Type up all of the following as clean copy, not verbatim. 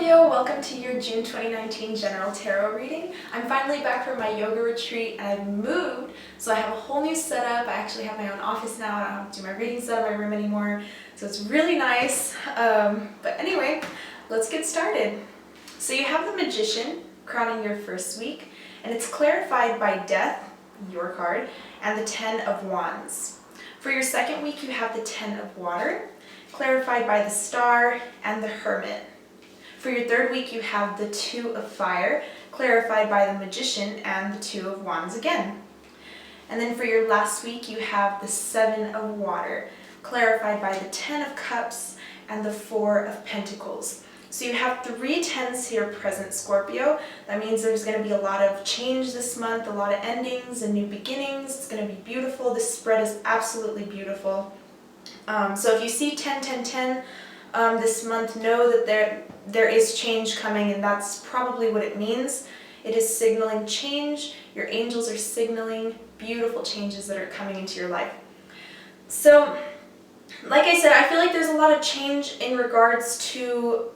Scorpio, welcome to your June 2019 General Tarot reading. I'm finally back from my yoga retreat and I've moved, so I have a whole new setup. I actually have my own office now. I don't have to do my readings out of my room anymore, so it's really nice. But anyway, let's get started. So you have the Magician crowning your first week, and it's clarified by Death, your card, and the Ten of Wands. For your second week, you have the Ten of Water, clarified by the Star and the Hermit. For your third week, you have the Two of Fire, clarified by the Magician and the Two of Wands again. And then for your last week, you have the Seven of Water, clarified by the Ten of Cups and the Four of Pentacles. So you have 3 tens here present, Scorpio. That means there's going to be a lot of change this month, a lot of endings and new beginnings. It's going to be beautiful. This spread is absolutely beautiful. So if you see 10, 10, 10 this month, know that there is change coming, and that's probably what it means. It is signaling change. Your angels are signaling beautiful changes that are coming into your life. So, like I said, I feel like there's a lot of change in regards to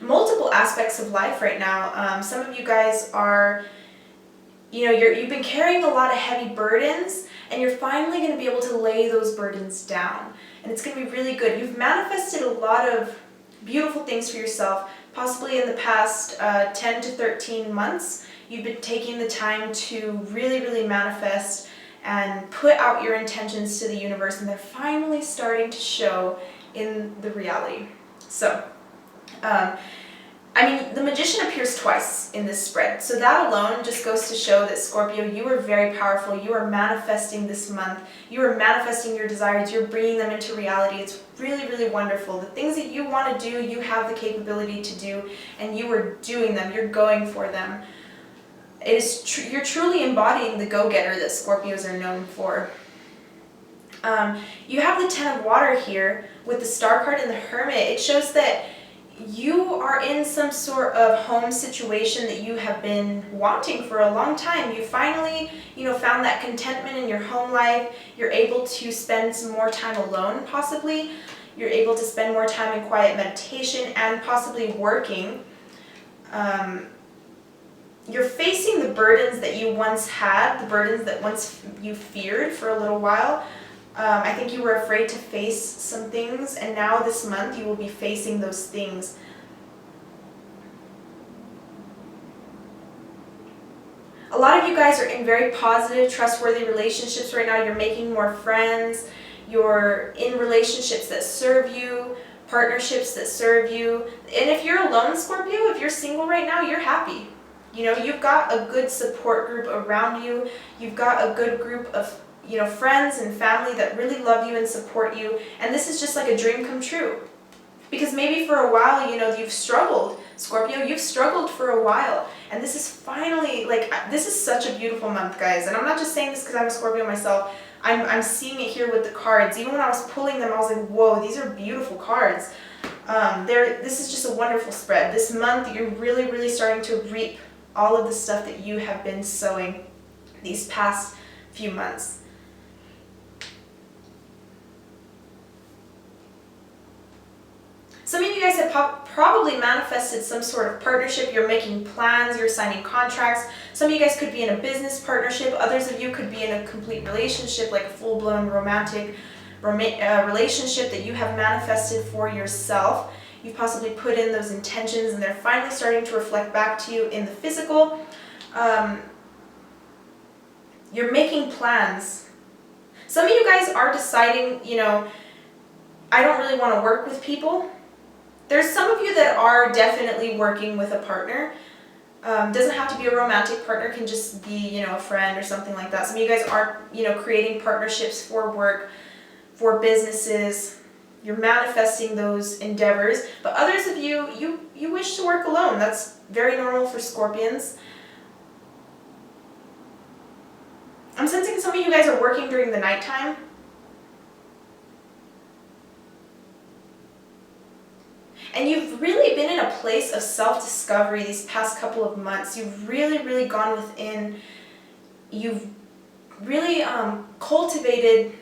multiple aspects of life right now. Some of you guys are, you've been carrying a lot of heavy burdens, and you're finally going to be able to lay those burdens down. And it's going to be really good. You've manifested a lot of beautiful things for yourself, possibly in the past 10 to 13 months. You've been taking the time to really, really manifest and put out your intentions to the universe, and they're finally starting to show in the reality. So, the Magician appears twice in this spread, so that alone just goes to show that, Scorpio, you are very powerful. You are manifesting this month. You are manifesting your desires. You're bringing them into reality. It's really, really wonderful. The things that you want to do, you have the capability to do, and you are doing them. You're going for them. You're truly embodying the go-getter that Scorpios are known for. You have the Ten of Water here with the Star card and the Hermit. It shows that you are in some sort of home situation that you have been wanting for a long time. You finally, found that contentment in your home life. You're able to spend some more time alone, possibly. You're able to spend more time in quiet meditation and possibly working. You're facing the burdens that you once had, the burdens that once you feared for a little while. I think you were afraid to face some things, and now this month you will be facing those things. A lot of you guys are in very positive, trustworthy relationships right now. You're making more friends. You're in relationships that serve you, partnerships that serve you. And if you're alone, Scorpio, if you're single right now, you're happy. You've got a good support group around you. You've got a good group of friends and family that really love you and support you, and this is just like a dream come true. Because maybe for a while, you've struggled, Scorpio, you've struggled for a while, and this is finally, this is such a beautiful month, guys, and I'm not just saying this because I'm a Scorpio myself. I'm seeing it here with the cards. Even when I was pulling them, I was like, whoa, these are beautiful cards. This is just a wonderful spread. This month, you're really, really starting to reap all of the stuff that you have been sowing these past few months. Some of you guys have probably manifested some sort of partnership. You're making plans, you're signing contracts. Some of you guys could be in a business partnership. Others of you could be in a complete relationship, like a full-blown romantic relationship that you have manifested for yourself. You've possibly put in those intentions, and they're finally starting to reflect back to you in the physical. You're making plans. Some of you guys are deciding, I don't really want to work with people. There's some of you that are definitely working with a partner. Doesn't have to be a romantic partner, can just be, a friend or something like that. Some of you guys are, creating partnerships for work, for businesses. You're manifesting those endeavors. But others of you, you wish to work alone. That's very normal for Scorpions. I'm sensing some of you guys are working during the nighttime. And you've really been in a place of self-discovery these past couple of months. You've really, really gone within. You've really cultivated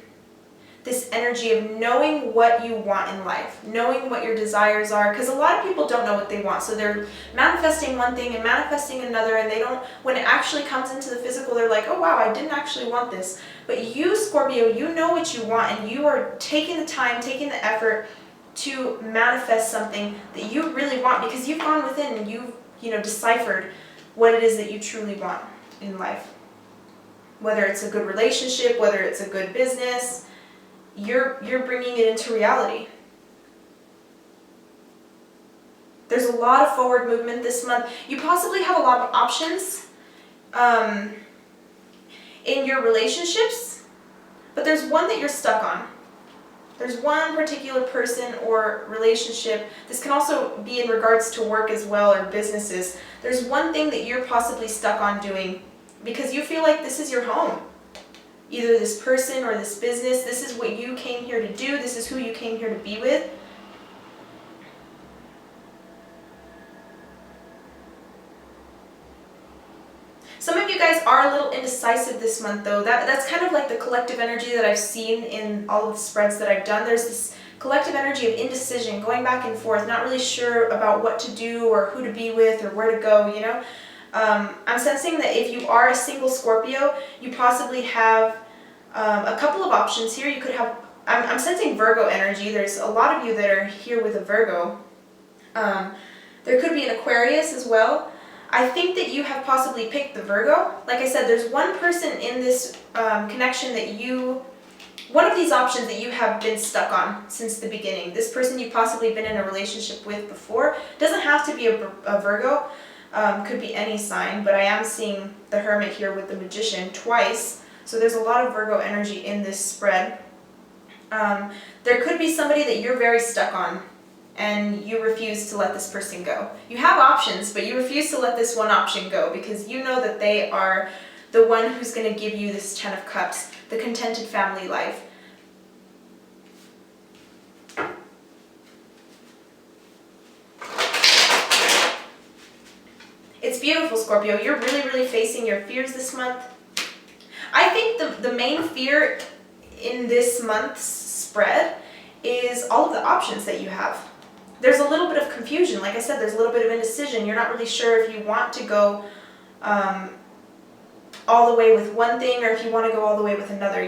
this energy of knowing what you want in life, knowing what your desires are, because a lot of people don't know what they want. So they're manifesting one thing and manifesting another, and they don't, when it actually comes into the physical, they're like, oh wow, I didn't actually want this. But you, Scorpio, you know what you want, and you are taking the time, taking the effort to manifest something that you really want, because you've gone within and you've, deciphered what it is that you truly want in life. Whether it's a good relationship, whether it's a good business, you're bringing it into reality. There's a lot of forward movement this month. You possibly have a lot of options in your relationships, but there's one that you're stuck on. There's one particular person or relationship. This can also be in regards to work as well, or businesses. There's one thing that you're possibly stuck on doing because you feel like this is your home. Either this person or this business, this is what you came here to do, this is who you came here to be with. Some of you guys are a little indecisive this month though. That's kind of like the collective energy that I've seen in all of the spreads that I've done. There's this collective energy of indecision, going back and forth, not really sure about what to do or who to be with or where to go, I'm sensing that if you are a single Scorpio, you possibly have a couple of options here. You could have, I'm sensing Virgo energy. There's a lot of you that are here with a Virgo. There could be an Aquarius as well. I think that you have possibly picked the Virgo. Like I said, there's one person in this connection that one of these options that you have been stuck on since the beginning. This person you've possibly been in a relationship with before. Doesn't have to be a Virgo. Could be any sign, but I am seeing the Hermit here with the Magician twice. So there's a lot of Virgo energy in this spread. There could be somebody that you're very stuck on and you refuse to let this person go. You have options, but you refuse to let this one option go because you know that they are the one who's going to give you this 10 of Cups, the contented family life. It's beautiful, Scorpio. You're really, really facing your fears this month. I think the main fear in this month's spread is all of the options that you have. There's a little bit of confusion. Like I said, there's a little bit of indecision. You're not really sure if you want to go all the way with one thing or if you want to go all the way with another.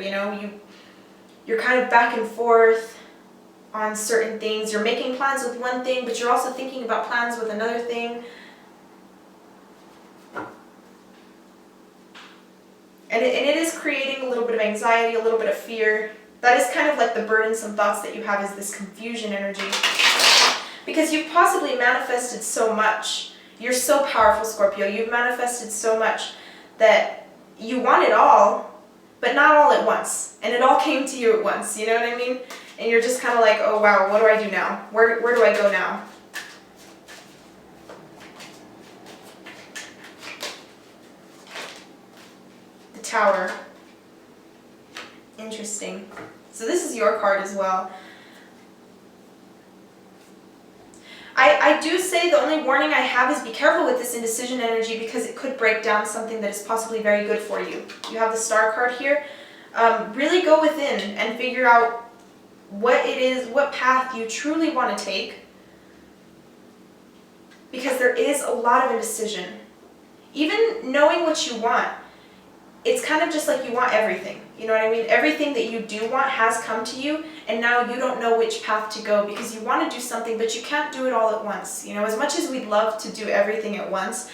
You're kind of back and forth on certain things. You're making plans with one thing, but you're also thinking about plans with another thing. And it is creating a little bit of anxiety, a little bit of fear. That is kind of like the burdensome thoughts that you have, is this confusion energy. Because you've possibly manifested so much. You're so powerful, Scorpio. You've manifested so much that you want it all, but not all at once. And it all came to you at once, you know what I mean? And you're just kind of like, oh wow, what do I do now? Where do I go now? Tower. Interesting. So this is your card as well. I do say the only warning I have is be careful with this indecision energy because it could break down something that is possibly very good for you. You have the Star card here. Really go within and figure out what it is, what path you truly want to take, because there is a lot of indecision. Even knowing what you want, it's kind of just like you want everything. You know what I mean? Everything that you do want has come to you, and now you don't know which path to go because you want to do something, but you can't do it all at once. As much as we'd love to do everything at once,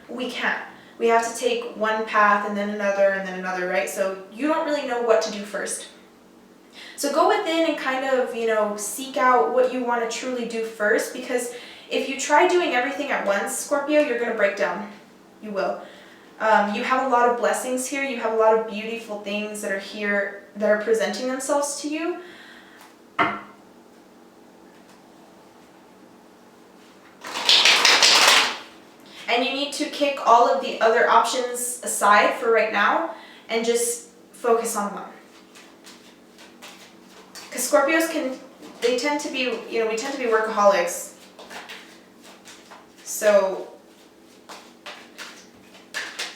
we can't. We have to take one path and then another, right? So you don't really know what to do first. So go within and kind of, seek out what you want to truly do first, because if you try doing everything at once, Scorpio, you're going to break down. You will. You have a lot of blessings here. You have a lot of beautiful things that are here that are presenting themselves to you. And you need to kick all of the other options aside for right now and just focus on one. Because Scorpios they tend to be, we tend to be workaholics. So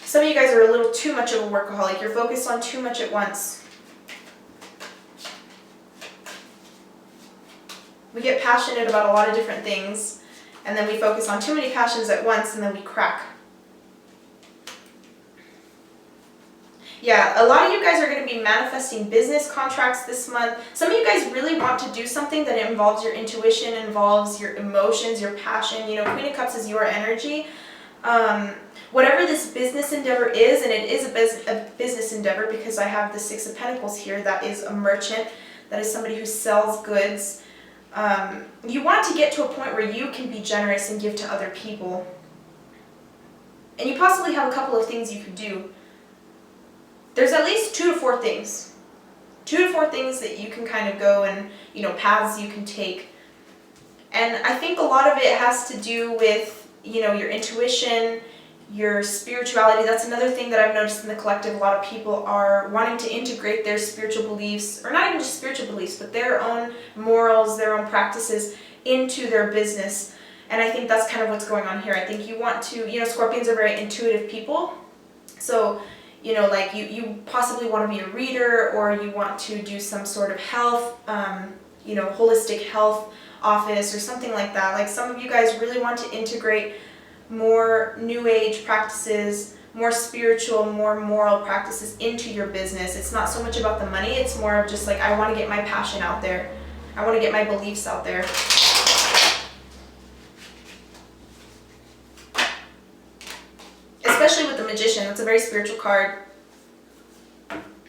some of you guys are a little too much of a workaholic. You're focused on too much at once. We get passionate about a lot of different things, and then we focus on too many passions at once, and then we crack. Yeah, a lot of you guys are going to be manifesting business contracts this month. Some of you guys really want to do something that involves your intuition, involves your emotions, your passion. You know, Queen of Cups is your energy. Whatever this business endeavor is, and it is a business endeavor because I have the Six of Pentacles here, that is a merchant, that is somebody who sells goods. You want to get to a point where you can be generous and give to other people. And you possibly have a couple of things you could do. There's at least 2 to 4 things. 2 to 4 things that you can kind of go and, you know, paths you can take. And I think a lot of it has to do with, you know, your intuition, your spirituality. That's another thing that I've noticed in the collective. A lot of people are wanting to integrate their spiritual beliefs, or not even just spiritual beliefs, but their own morals, their own practices into their business. And I think that's kind of what's going on here. I think you want to, you know, Scorpions are very intuitive people. So, you know, like you possibly want to be a reader, or you want to do some sort of health, you know, holistic health office or something like that. Like some of you guys really want to integrate more new age practices, more spiritual, more moral practices into your business. It's not so much about the money, it's more of just like, I want to get my passion out there. I want to get my beliefs out there. Especially with the Magician, that's a very spiritual card.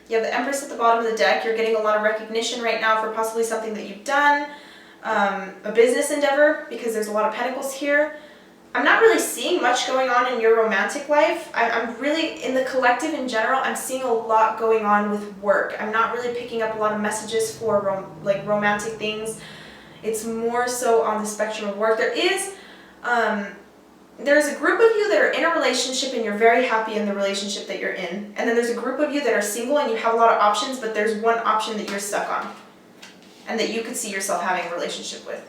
You have the Empress at the bottom of the deck. You're getting a lot of recognition right now for possibly something that you've done, a business endeavor, because there's a lot of Pentacles here. I'm not really seeing much going on in your romantic life. I'm really, in the collective in general, I'm seeing a lot going on with work. I'm not really picking up a lot of messages for romantic things. It's more so on the spectrum of work. There's a group of you that are in a relationship and you're very happy in the relationship that you're in. And then there's a group of you that are single and you have a lot of options, but there's one option that you're stuck on and that you could see yourself having a relationship with.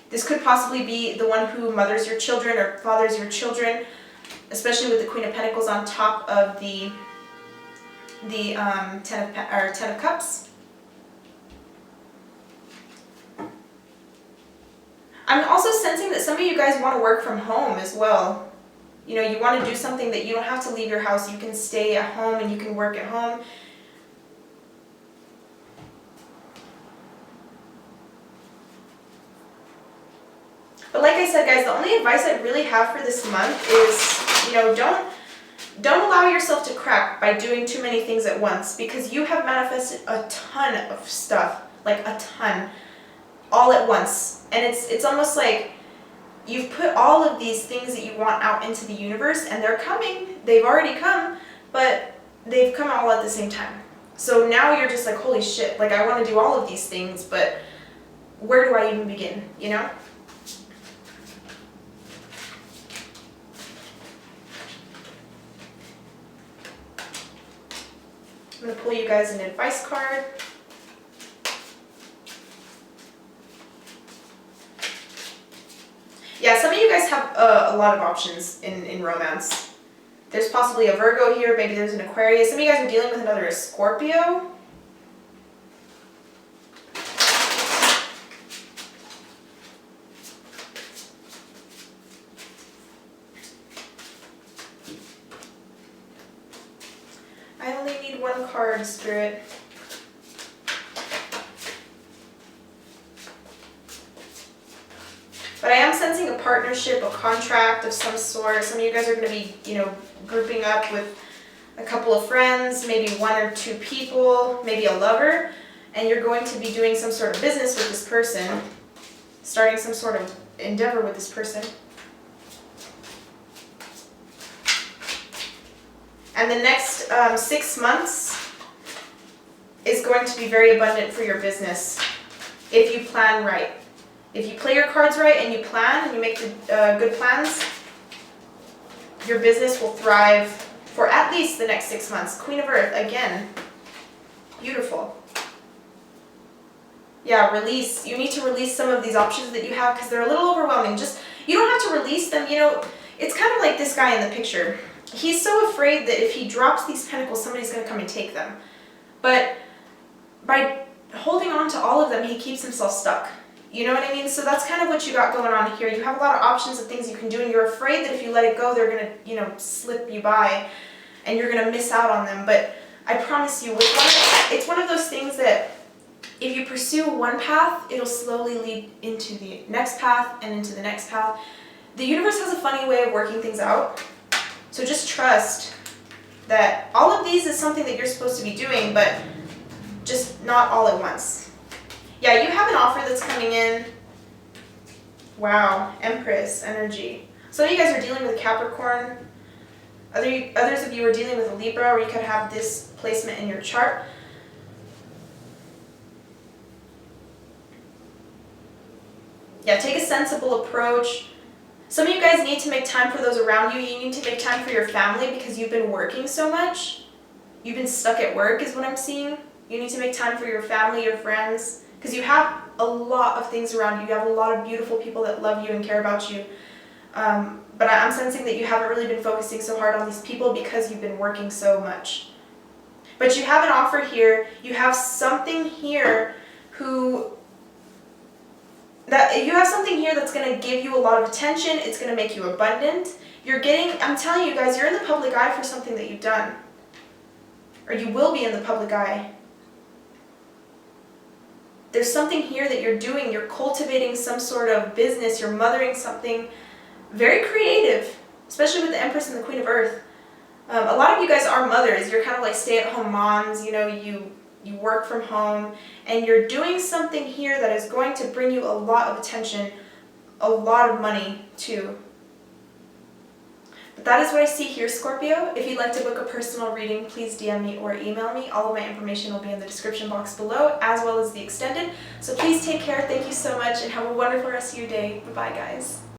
This could possibly be the one who mothers your children or fathers your children, especially with the Queen of Pentacles on top of the Ten of Cups. I'm also sensing that some of you guys want to work from home as well. You know, you want to do something that you don't have to leave your house. You can stay at home and you can work at home. But like I said, guys, the only advice I really have for this month is, you know, don't allow yourself to crack by doing too many things at once, because you have manifested a ton of stuff, like a ton, all at once. And it's almost like you've put all of these things that you want out into the universe, and they're coming. They've already come, but they've come all at the same time. So now you're just like, holy shit, like I want to do all of these things, but where do I even begin, you know? I'm going to pull you guys an advice card. Yeah, some of you guys have a lot of options in romance. There's possibly a Virgo here, maybe there's an Aquarius. Some of you guys are dealing with another Scorpio. I only need one card, Spirit. But I am sensing a partnership, a contract of some sort. Some of you guys are going to be, you know, grouping up with a couple of friends, maybe 1 or 2 people, maybe a lover, and you're going to be doing some sort of business with this person, starting some sort of endeavor with this person. And the next 6 months is going to be very abundant for your business if you plan right. If you play your cards right and you plan and you make the good plans, your business will thrive for at least the next 6 months. Queen of Earth, again, beautiful. Yeah, release. You need to release some of these options that you have because they're a little overwhelming. Just, you don't have to release them. You know, it's kind of like this guy in the picture. He's so afraid that if he drops these pentacles, somebody's going to come and take them. But by holding on to all of them, he keeps himself stuck. You know what I mean? So that's kind of what you got going on here. You have a lot of options of things you can do, and you're afraid that if you let it go, they're going to, slip you by, and you're going to miss out on them. But I promise you, it's one of those things that if you pursue one path, it'll slowly lead into the next path and into the next path. The universe has a funny way of working things out. So just trust that all of these is something that you're supposed to be doing, but just not all at once. Yeah, you have an offer that's coming in. Wow, Empress energy. Some of you guys are dealing with a Capricorn. Others of you are dealing with a Libra, or you could have this placement in your chart. Yeah, take a sensible approach. Some of you guys need to make time for those around you. You need to make time for your family because you've been working so much. You've been stuck at work is what I'm seeing. You need to make time for your family, your friends, because you have a lot of things around you. You have a lot of beautiful people that love you and care about you. But I'm sensing that you haven't really been focusing so hard on these people because you've been working so much. But you have an offer here. You have something here that's going to give you a lot of attention. It's going to make you abundant. I'm telling you guys, you're in the public eye for something that you've done. Or you will be in the public eye. There's something here that you're doing. You're cultivating some sort of business. You're mothering something very creative, especially with the Empress and the Queen of Earth. A lot of you guys are mothers. You're kind of like stay-at-home moms. You work from home, and you're doing something here that is going to bring you a lot of attention, a lot of money too. But that is what I see here, Scorpio. If you'd like to book a personal reading, please DM me or email me. All of my information will be in the description box below, as well as the extended. So please take care. Thank you so much, and have a wonderful rest of your day. Bye-bye, guys.